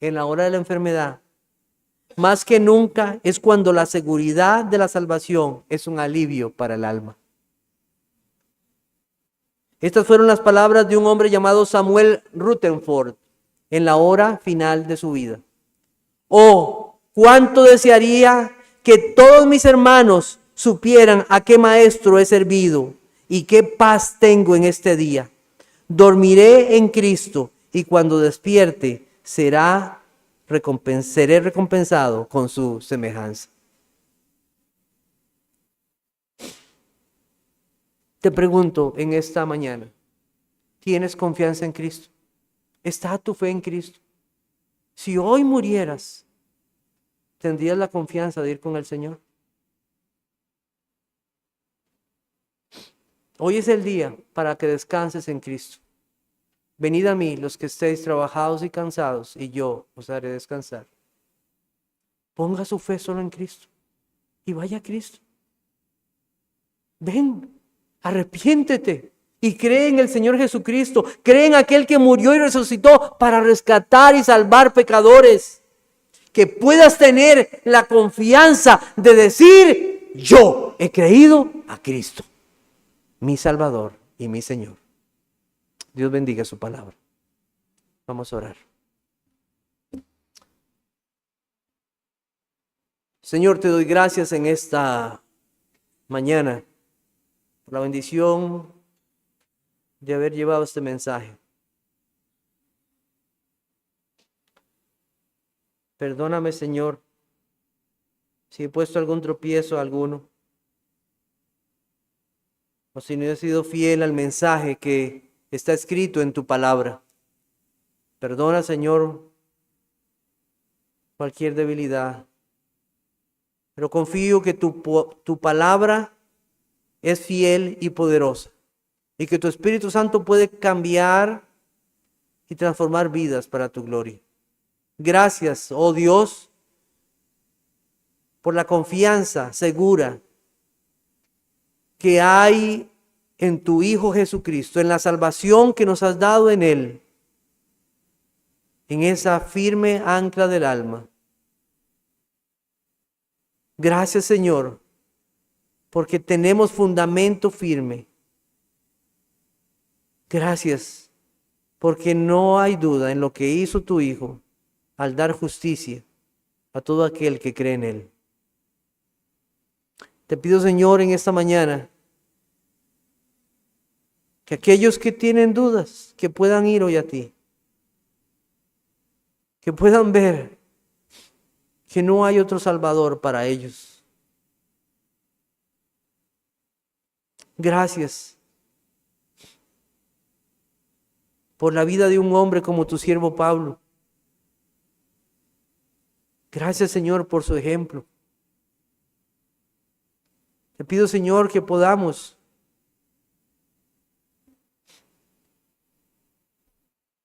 en la hora de la enfermedad, más que nunca es cuando la seguridad de la salvación es un alivio para el alma. Estas fueron las palabras de un hombre llamado Samuel Rutherford en la hora final de su vida. Oh, cuánto desearía que todos mis hermanos supieran a qué maestro he servido y qué paz tengo en este día. Dormiré en Cristo y cuando despierte seré recompensado con su semejanza. Te pregunto en esta mañana, ¿tienes confianza en Cristo? ¿Está tu fe en Cristo? Si hoy murieras, ¿tendrías la confianza de ir con el Señor? Hoy es el día para que descanses en Cristo. Venid a mí los que estéis trabajados y cansados, y yo os haré descansar. Ponga su fe solo en Cristo y vaya a Cristo. Ven, arrepiéntete y cree en el Señor Jesucristo. Cree en aquel que murió y resucitó para rescatar y salvar pecadores. Que puedas tener la confianza de decir: yo he creído a Cristo, mi Salvador y mi Señor. Dios bendiga su palabra. Vamos a orar. Señor, te doy gracias en esta mañana por la bendición de haber llevado este mensaje. Perdóname, Señor, si he puesto algún tropiezo a alguno, o si no he sido fiel al mensaje que está escrito en tu palabra. Perdona, Señor, cualquier debilidad, pero confío que tu palabra es fiel y poderosa, y que tu Espíritu Santo puede cambiar y transformar vidas para tu gloria. Gracias, oh Dios, por la confianza segura que hay en tu Hijo Jesucristo, en la salvación que nos has dado en Él, en esa firme ancla del alma. Gracias, Señor, porque tenemos fundamento firme. Gracias, porque no hay duda en lo que hizo tu Hijo al dar justicia a todo aquel que cree en Él. Te pido, Señor, en esta mañana, que aquellos que tienen dudas, que puedan ir hoy a ti, que puedan ver que no hay otro Salvador para ellos. Gracias por la vida de un hombre como tu siervo Pablo. Gracias, Señor, por su ejemplo. Te pido, Señor, que podamos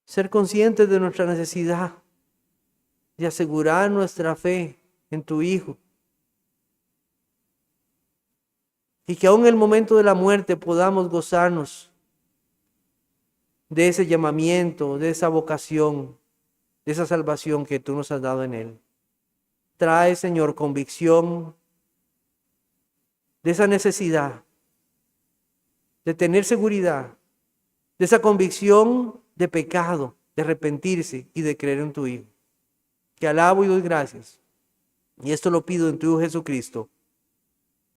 ser conscientes de nuestra necesidad de asegurar nuestra fe en tu Hijo. Y que aún en el momento de la muerte podamos gozarnos de ese llamamiento, de esa vocación, de esa salvación que tú nos has dado en Él. Trae, Señor, convicción de esa necesidad de tener seguridad, de esa convicción de pecado, de arrepentirse y de creer en tu Hijo. Que alabo y doy gracias. Y esto lo pido en tu Hijo Jesucristo.